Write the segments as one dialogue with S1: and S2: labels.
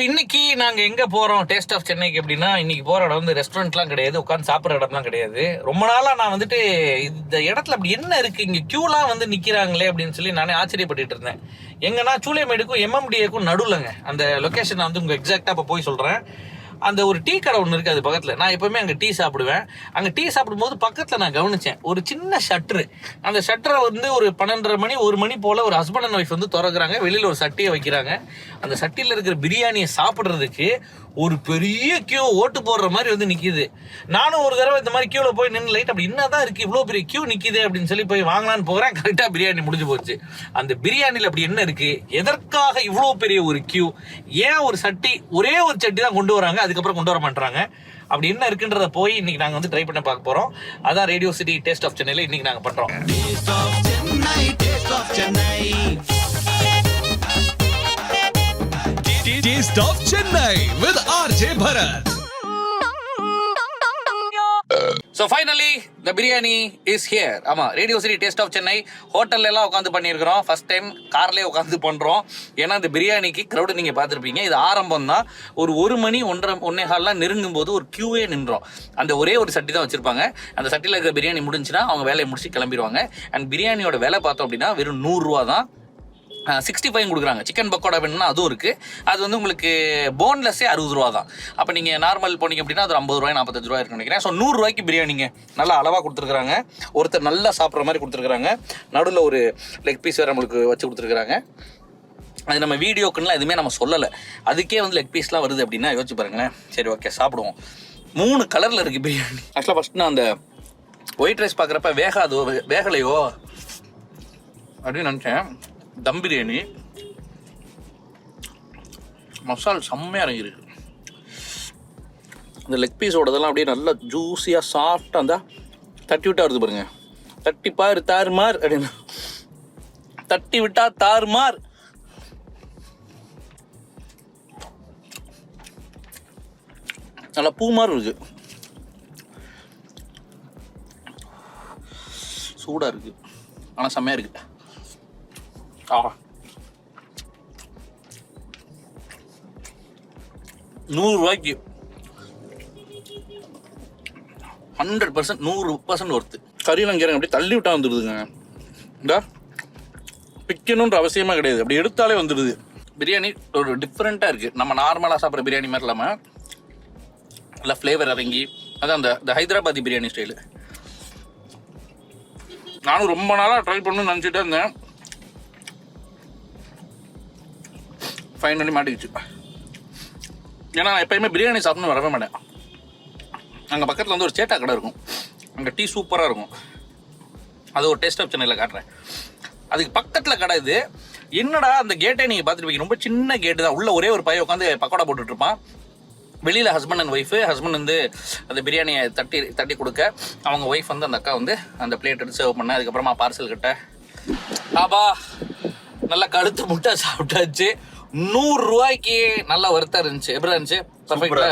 S1: இன்னைக்கு நாங்கள் எங்கே போகிறோம் டேஸ்ட் ஆஃப் சென்னைக்கு அப்படின்னா, இன்னைக்கு போகிற இடம் வந்து ரெஸ்டாரண்ட்லாம் கிடையாது, உட்காந்து சாப்பிட்ற இடம்லாம் கிடையாது. ரொம்ப நாளாக நான் வந்துட்டு இந்த இடத்துல அப்படி என்ன இருக்குது, இங்கே க்யூலாம் வந்து நிற்கிறாங்களே அப்படின்னு சொல்லி நானே ஆச்சரியப்பட்டுட்டு இருந்தேன். எங்கன்னா சூளைமேடுக்கும் எம்எம்டிஏக்கும் நடுவுலங்க அந்த லொக்கேஷன் நான் வந்து உங்களுக்கு எக்ஸாக்டாக இப்போ போய் சொல்கிறேன். அந்த ஒரு டீ கடை ஒன்று இருக்குது அது பக்கத்தில். நான் எப்போவுமே அங்கே டீ சாப்பிடுவேன். அங்கே டீ சாப்பிடும்போது பக்கத்தில் நான் கவனித்தேன் ஒரு சின்ன ஷட்ரு. அந்த ஷட்டரை வந்து ஒரு 12:30 மணி 1 மணி போல் ஒரு ஹஸ்பண்ட் அண்ட் ஒய்ஃப் வந்து திறக்கிறாங்க. வெளியில் ஒரு சட்டியை வைக்கிறாங்க. அந்த சட்டியில் இருக்கிற பிரியாணியை சாப்பிட்றதுக்கு ஒரு பெரிய கியூ ஓட்டு போடுற மாதிரி வந்து நிற்கிது. நானும் ஒரு தடவை இந்த மாதிரி கியூவில் போய் நின்று லைட் அப்படி என்ன தான் இருக்குது இவ்வளோ பெரிய கியூ நிற்கிது அப்படின்னு சொல்லி போய் வாங்கலான்னு போகிறேன். கரெக்டாக பிரியாணி முடிஞ்சு போச்சு. அந்த பிரியாணியில் அப்படி என்ன இருக்குது, எதற்காக இவ்வளோ பெரிய ஒரு கியூ, ஏன் ஒரு சட்டி ஒரே ஒரு சட்டி தான் கொண்டு வராங்க, அதுக்கப்புறம் கொண்டு வர மாட்டாங்க, அப்படி என்ன இருக்குன்றத போய் இன்னைக்கு நாங்கள் வந்து ட்ரை பண்ண பார்க்க போகிறோம். அதான் ரேடியோ சிட்டி டேஸ்ட் ஆஃப் சென்னையில் இன்னைக்கு நாங்கள் பண்ணுறோம்.
S2: Taste of Chennai with RJ Bharat.
S1: So finally the biryani is here. ஆமா, radio city taste of Chennai ஹோட்டல்ல எல்லாம் உட்காந்து பண்ணியிருக்கிறோம். ஃபர்ஸ்ட் டைம் கார்லேயே உட்காந்து பண்றோம். ஏன்னா இந்த பிரியாணிக்கு க்ரௌடு நீங்க பார்த்துருப்பீங்க. இது ஆரம்பம் தான். ஒரு 1 மணி 1:30 நெருங்கும் போது ஒரு கியூவே நின்றோம். அந்த ஒரே ஒரு சட்டி தான் வச்சிருப்பாங்க. அந்த சட்டியில் இருக்கிற பிரியாணி முடிஞ்சுன்னா அவங்க வேலையை முடிச்சு கிளம்பிடுவாங்க. அண்ட் பிரியாணியோட விலை பார்த்தோம் அப்படின்னா வெறும் 100 ரூபா தான். 65 கொடுக்குறாங்க. சிக்கன் பக்கோடா வேணும்னா அதுவும் இருக்குது. அது வந்து உங்களுக்கு போன்லெஸ்ஸே 60 ரூபா தான். அப்போ நீங்கள் நார்மல் போனீங்க அப்படின்னா அது 50 ரூபாய் 45 ரூபாய் இருக்குன்னு நினைக்கிறேன். ஸோ 100 ரூபாய்க்கு பிரியாணிங்க நல்லா அளவாக கொடுத்துருக்குறாங்க. ஒருத்தர் நல்லா சாப்பிட்ற மாதிரி கொடுத்துருக்குறாங்க. நடுவில் ஒரு லெக் பீஸ் வேறு நம்மளுக்கு வச்சு கொடுத்துருக்குறாங்க. அது நம்ம வீடியோக்குன்னா எதுவுமே நம்ம சொல்லலை. அதுக்கே வந்து லெக் பீஸ்லாம் வருது அப்படின்னா யோசிச்சு பாருங்களேன். சரி, ஓகே, சாப்பிடுவோம். 3 கலரில் இருக்குது பிரியாணி. ஆக்சுவலாக ஃபஸ்ட் நான் அந்த ஒயிட் ரைஸ் பார்க்குறப்ப வேகலையோ அப்படின்னு நினச்சேன். தம் பிரியாணி மசால் செம்மையாக இறங்கிருக்கு. இந்த லெக் பீஸோடதெல்லாம் அப்படியே நல்லா ஜூஸியாக சாஃப்டாக இருந்தால் தட்டி விட்டா வருது பாருங்க. தட்டி பாரு தாறுமார் அப்படின்னு, தட்டி விட்டா தாறுமார். நல்லா பூ மாதிரி இருக்கு, சூடாக இருக்கு, ஆனால் செம்மையாக இருக்கு. 100 ரூபாய்க்கு 100% 100% ஒர்த்து. கறியெல்லாம் கீரை அப்படி தள்ளி விட்டா வந்துடுதுங்க. இந்த பிக்கணுன்ற அவசியமாக கிடையாது, அப்படி எடுத்தாலே வந்துடுது. பிரியாணி ஒரு டிஃப்ரெண்ட்டாக இருக்குது. நம்ம நார்மலாக சாப்பிட்ற பிரியாணி மாதிரி இல்லாமல் நல்லா ஃப்ளேவர் இறங்கி, அதான் அந்த ஹைதராபாதி பிரியாணி ஸ்டைலு. நானும் ரொம்ப நாளாக ட்ரை பண்ணணும்னு நினச்சிட்டே இருந்தேன். ஃபைனலி மாட்டிக்கிச்சு. ஏன்னா நான் எப்போயுமே பிரியாணி சாப்பிட்ணும் வரவே மாட்டேன். அங்கே பக்கத்தில் வந்து ஒரு சேட்டா கடை இருக்கும். அங்கே டீ சூப்பராக இருக்கும். அது ஒரு டேஸ்ட் ஆஃப் சென்னையில் காட்டுறேன். அதுக்கு பக்கத்தில் கடை இது. என்னடா அந்த கேட்டை நீங்கள் பார்த்துருப்பீங்க, ரொம்ப சின்ன கேட்டு தான். உள்ள ஒரே ஒரு பையன் உட்காந்து பக்கோடா போட்டுட்ருப்பான். வெளியில் ஹஸ்பண்ட் அண்ட் ஒய்ஃபு. ஹஸ்பண்ட் வந்து அந்த பிரியாணியை தட்டி கொடுக்க, அவங்க ஒய்ஃப் வந்து அந்த அக்கா வந்து அந்த பிளேட் எடுத்து சர்வ் பண்ண. அதுக்கப்புறமா பார்சல் கிட்ட ஆபா நல்லா கழுத்து முட்டை சாப்பிட்டாச்சு. 100 ரூபாய்க்கு நல்லா ஒர்த்தாக இருந்துச்சு. எப்படி இருந்துச்சு? பர்ஃபெக்டா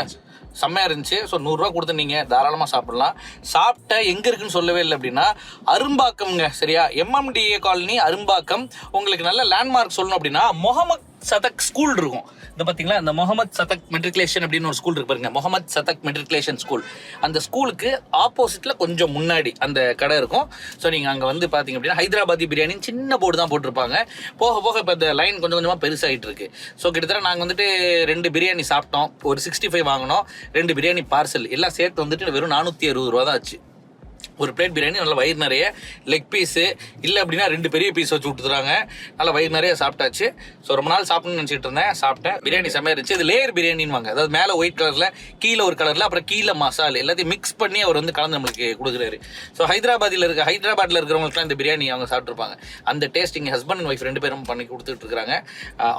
S1: செம்மையாக இருந்துச்சு. ஸோ 100 ரூபா கொடுத்து நீங்கள் தாராளமாக சாப்பிடலாம். சாப்பிட்ட எங்கே இருக்குன்னு சொல்லவே இல்லை அப்படின்னா அரும்பாக்கம்ங்க. சரியா? MMDA colony Arumbakkam. உங்களுக்கு நல்ல லேண்ட்மார்க் சொல்லணும் அப்படின்னா முகமது சதக் ஸ்கூல் இருக்கும். இந்த பார்த்தீங்களா, இந்த முகமது சதக் மெட்ரிகுலேஷன் அப்படின்னு ஒரு ஸ்கூல் இருக்கு பாருங்க. Mohammed Sathak matriculation school. அந்த ஸ்கூலுக்கு ஆப்போசிட்டில் கொஞ்சம் முன்னாடி அந்த கடை இருக்கும். ஸோ நீங்கள் அங்கே வந்து பார்த்தீங்க அப்படின்னா ஹைதராபாதி பிரியாணின்னு சின்ன போர்டு தான் போட்டிருப்பாங்க. போக போக இப்போ இந்த லைன் கொஞ்சம் கொஞ்சமாக பெருசாகிட்டு இருக்கு. ஸோ கிட்டத்தட்ட நாங்கள் வந்துட்டு 2 பிரியாணி சாப்பிட்டோம், ஒரு 65 வாங்கினோம், 2 பிரியாணி பார்சல் எல்லாம் சேர்த்து வந்துட்டு வெறும் 460 ரூபா தான் ஆச்சு. ஒரு பிளேட் பிரியாணி நல்லா வயிறு நிறைய, லெக் பீஸு இல்லை அப்படின்னா 2 பெரிய பீஸ் வச்சு விட்டுறாங்க. நல்லா வயிறு நிறைய சாப்பிட்டாச்சு. ஸோ ரொம்ப நாள் சாப்பிடணும்னு நினச்சிட்டு இருந்தேன். சாப்பிட்டேன். பிரியாணி செம்மையாக இருந்துச்சு. இது லேயர் பிரியாணின்னு வாங்க. அதாவது மேலே ஒயிட் கலரில், கீழே ஒரு கலரில், அப்புறம் கீழே மசாலா எல்லாத்தையும் மிக்ஸ் பண்ணி அவர் வந்து கலந்து நம்மளுக்கு கொடுக்குறாரு. ஸோ ஹைதராபாத்தில் இருக்கிறவங்களுக்குலாம் இந்த பிரியாணி அவங்க சாப்பிட்ருப்பாங்க. அந்த டேஸ்ட் இங்கே ஹஸ்பண்ட் அண்ட் ஒய்ஃப் 2 பேரும் பண்ணி கொடுத்துட்டு இருக்காங்க.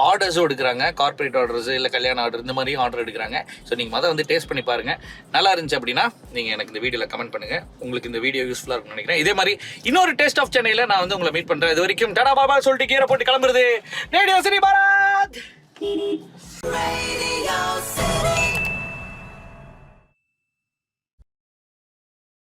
S1: ஆர்டர்ஸும் எடுக்கிறாங்க. கார்பரேட் ஆர்டர்ஸ் இல்லை கல்யாண ஆர்டர் இந்த மாதிரியும் ஆர்டர் எடுக்கிறாங்க. ஸோ நீங்கள் அதை வந்து டேஸ்ட் பண்ணி பாருங்கள். நல்லா இருந்துச்சு அப்படின்னா நீங்கள் எனக்கு இந்த வீடியோவில் கமெண்ட் பண்ணுங்கள். உங்களுக்கு இந்த வீடியோ யூஸ்ஃபுல்லாக இருக்கும்னு நினைக்கிறேன். இதே மாதிரி இன்னொரு டேஸ்ட் ஆஃப் சென்னையில் நான் வந்து உங்களை மீட் பண்ணுறேன். இது வரைக்கும் டாடா பாபா சொல்லிட்டு கீரை போட்டு கிளம்புறது ரேடியோ சிட்டி பாரத்.